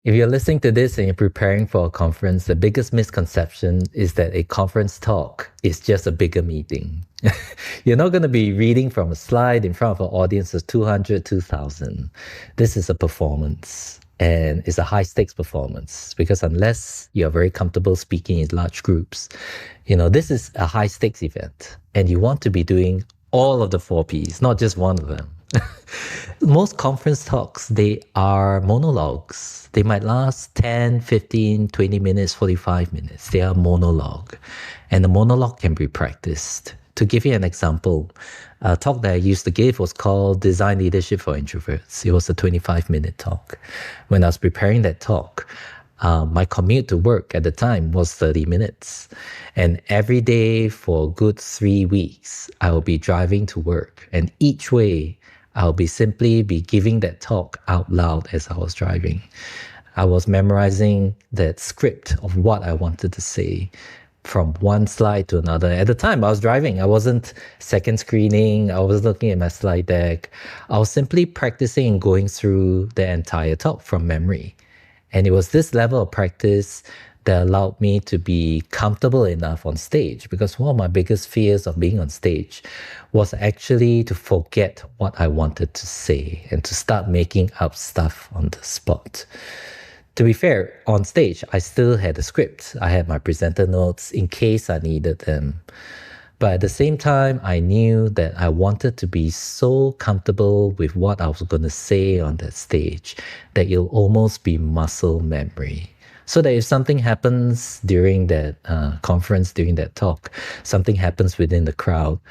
If you're listening to this and you're preparing for a conference, the biggest misconception is that a conference talk is just a bigger meeting. You're not going to be reading from a slide in front of an audience of 200, 2,000. This is a performance, and it's a high stakes performance, because unless you're very comfortable speaking in large groups, this is a high stakes event, and you want to be doing all of the 4Ps, not just one of them. Most conference talks, they are monologues. They might last 10, 15, 20 minutes, 45 minutes. They are monologue. And the monologue can be practiced. To give you an example, a talk that I used to give was called Design Leadership for Introverts. It was a 25-minute talk. When I was preparing that talk, my commute to work at the time was 30 minutes. And every day for a good 3 weeks, I will be driving to work. And each way, I'll simply be giving that talk out loud as I was driving. I was memorizing that script of what I wanted to say from one slide to another. At the time, I was driving. I wasn't second screening. I was looking at my slide deck. I was simply practicing and going through the entire talk from memory. And it was this level of practice that allowed me to be comfortable enough on stage, because one of my biggest fears of being on stage was actually to forget what I wanted to say and to start making up stuff on the spot. To be fair, on stage, I still had a script. I had my presenter notes in case I needed them. But at the same time, I knew that I wanted to be so comfortable with what I was going to say on that stage that it'll almost be muscle memory. So that if something happens during that conference, during that talk, something happens within the crowd,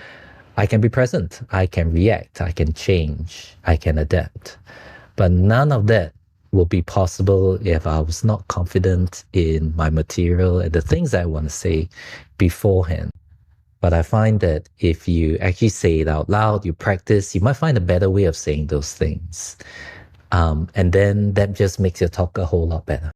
I can be present, I can react, I can change, I can adapt. But none of that will be possible if I was not confident in my material and the things I want to say beforehand. But I find that if you actually say it out loud, you practice, you might find a better way of saying those things. And then that just makes your talk a whole lot better.